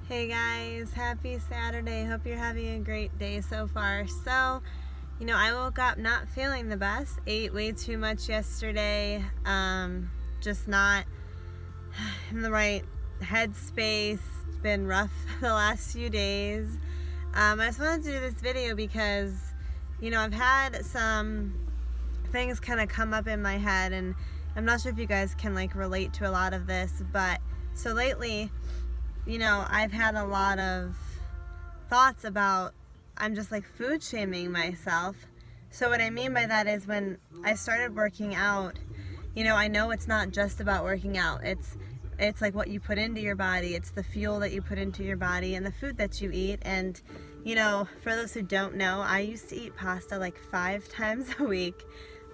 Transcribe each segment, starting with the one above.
Hey guys, happy Saturday. Hope you're having a great day so far. So, I woke up not feeling the best. Ate way too much yesterday. Just not in the right headspace. It's been rough the last few days. I just wanted to do this video because, I've had some things kind of come up in my head, and I'm not sure if you guys can relate to a lot of this, but so lately, I've had a lot of thoughts about I'm just food shaming myself. So what I mean by that is when I started working out, I know it's not just about working out. It's like what you put into your body. It's the fuel that you put into your body and the food that you eat. And, for those who don't know, I used to eat pasta 5 times a week,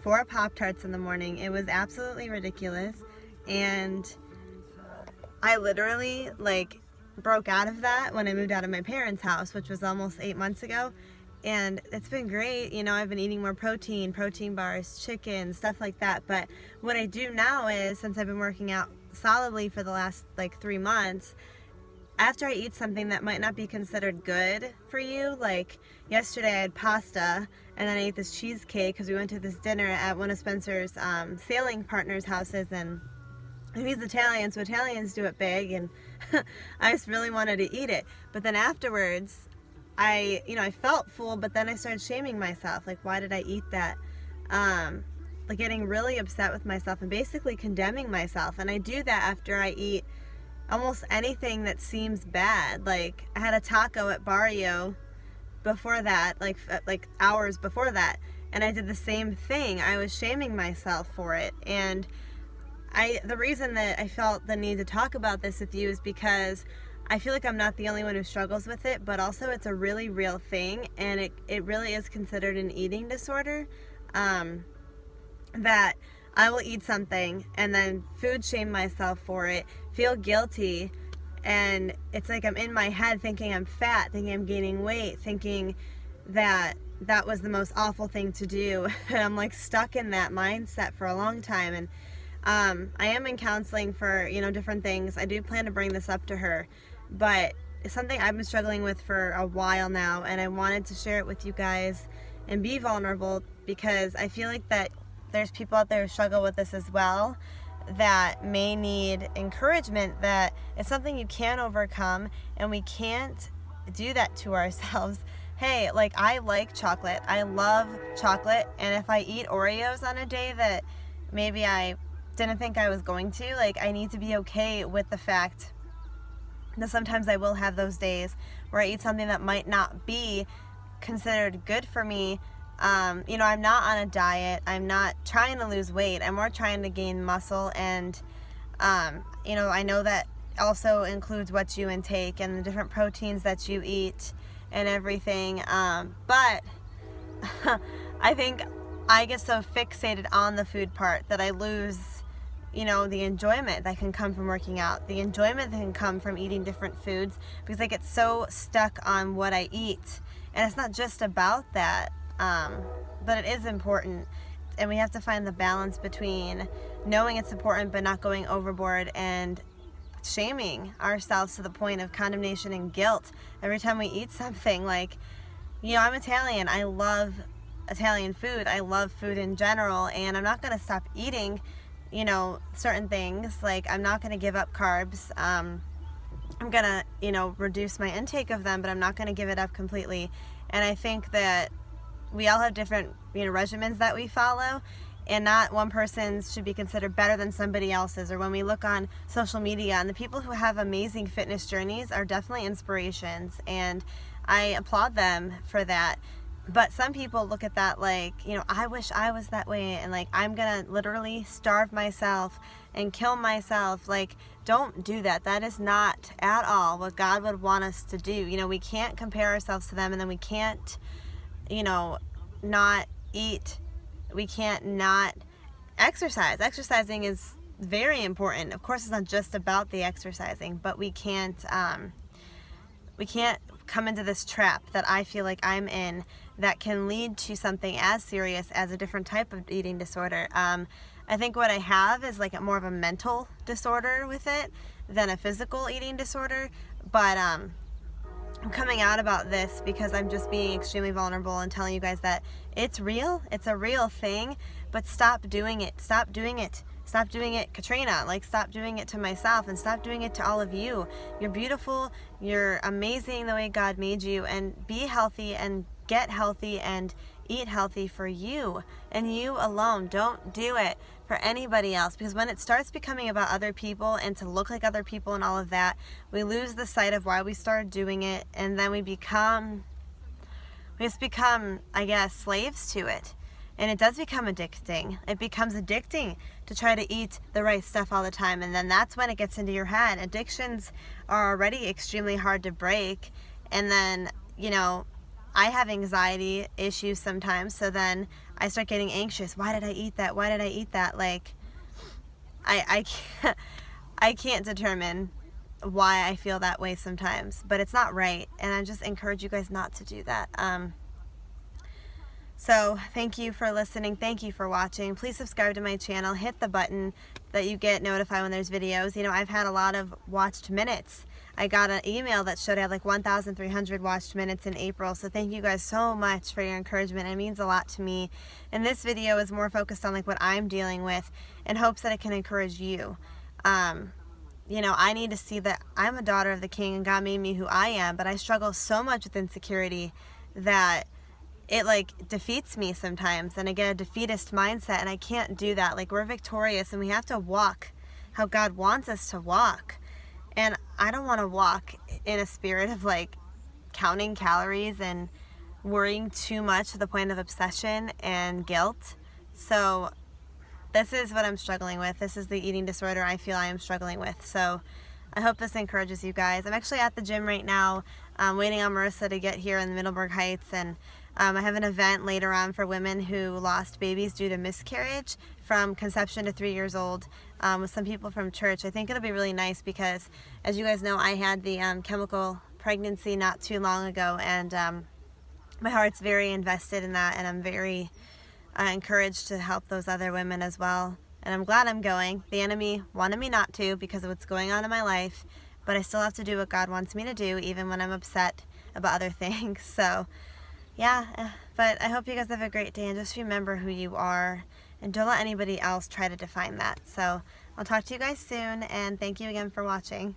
4 Pop-Tarts in the morning. It was absolutely ridiculous. And I literally broke out of that when I moved out of my parents' house, which was almost 8 months ago. And it's been great. I've been eating more protein bars, chicken, stuff like that. But what I do now is, since I've been working out solidly for the last 3 months, after I eat something that might not be considered good for you, like yesterday I had pasta and then I ate this cheesecake because we went to this dinner at one of Spencer's sailing partners' houses, and he's Italian, so Italians do it big, and I just really wanted to eat it. But then afterwards, I felt full, but then I started shaming myself. Why did I eat that? Getting really upset with myself and basically condemning myself. And I do that after I eat almost anything that seems bad. I had a taco at Barrio before that, hours before that, and I did the same thing. I was shaming myself for it. And the reason that I felt the need to talk about this with you is because I feel like I'm not the only one who struggles with it, but also it's a really real thing, and it really is considered an eating disorder, that I will eat something and then food shame myself for it, feel guilty, and it's like I'm in my head thinking I'm fat, thinking I'm gaining weight, thinking that was the most awful thing to do. And I'm stuck in that mindset for a long time. And I am in counseling for different things. I do plan to bring this up to her, but it's something I've been struggling with for a while now, and I wanted to share it with you guys and be vulnerable because I feel like that there's people out there who struggle with this as well that may need encouragement, that it's something you can overcome, and we can't do that to ourselves. Hey, I like chocolate. I love chocolate, and if I eat Oreos on a day that maybe I didn't think I was going to, I need to be okay with the fact that sometimes I will have those days where I eat something that might not be considered good for me. I'm not on a diet. I'm not trying to lose weight. I'm more trying to gain muscle, and I know that also includes what you intake and the different proteins that you eat and everything. But I think I get so fixated on the food part that I lose the enjoyment that can come from working out, the enjoyment that can come from eating different foods, because I get so stuck on what I eat. And it's not just about that, but it is important. And we have to find the balance between knowing it's important but not going overboard and shaming ourselves to the point of condemnation and guilt every time we eat something. I'm Italian. I love Italian food. I love food in general, and I'm not going to stop eating certain things. I'm not going to give up carbs. I'm going to, reduce my intake of them, but I'm not going to give it up completely. And I think that we all have different, regimens that we follow, and not one person's should be considered better than somebody else's. Or when we look on social media, and the people who have amazing fitness journeys are definitely inspirations, and I applaud them for that. But some people look at that I wish I was that way, and I'm gonna literally starve myself and kill myself. Don't do that. That is not at all what God would want us to do. We can't compare ourselves to them, and then we can't, not eat. We can't not exercise. Exercising is very important. Of course, it's not just about the exercising, but we can't come into this trap that I feel like I'm in that can lead to something as serious as a different type of eating disorder. I think what I have is like more of a mental disorder with it than a physical eating disorder. But I'm coming out about this because I'm just being extremely vulnerable and telling you guys that it's real. It's a real thing, but stop doing it. Stop doing it. Stop doing it, Katrina. Like, stop doing it to myself, and stop doing it to all of you. You're beautiful. You're amazing the way God made you, and be healthy and get healthy and eat healthy for you and you alone. Don't do it for anybody else, because when it starts becoming about other people and to look like other people and all of that, we lose the sight of why we started doing it, and then we just become, I guess, slaves to it. And it does become addicting. It becomes addicting to try to eat the right stuff all the time. And then that's when it gets into your head. Addictions are already extremely hard to break. And then, you know, I have anxiety issues sometimes. So then I start getting anxious. Why did I eat that? Why did I eat that? Like, I can't determine why I feel that way sometimes. But it's not right. And I just encourage you guys not to do that. So thank you for listening. Thank you for watching. Please subscribe to my channel. Hit the button that you get notified when there's videos. You know, I've had a lot of watched minutes. I got an email that showed I had like 1,300 watched minutes in April. So thank you guys so much for your encouragement. It means a lot to me. And this video is more focused on like what I'm dealing with in hopes that it can encourage you. You know, I need to see that I'm a daughter of the King and God made me who I am, but I struggle so much with insecurity that it like defeats me sometimes, and I get a defeatist mindset, and I can't do that. Like, we're victorious and we have to walk how God wants us to walk. And I don't want to walk in a spirit of like counting calories and worrying too much to the point of obsession and guilt. So this is what I'm struggling with. This is the eating disorder I feel I am struggling with. So I hope this encourages you guys. I'm actually at the gym right now, waiting on Marissa to get here in the Middleburg Heights, and I have an event later on for women who lost babies due to miscarriage from conception to 3 years old, with some people from church. I think it'll be really nice because, as you guys know, I had the chemical pregnancy not too long ago, and my heart's very invested in that, and I'm very encouraged to help those other women as well. And I'm glad I'm going. The enemy wanted me not to because of what's going on in my life, but I still have to do what God wants me to do, even when I'm upset about other things. So yeah, but I hope you guys have a great day, and just remember who you are, and don't let anybody else try to define that. So I'll talk to you guys soon, and thank you again for watching.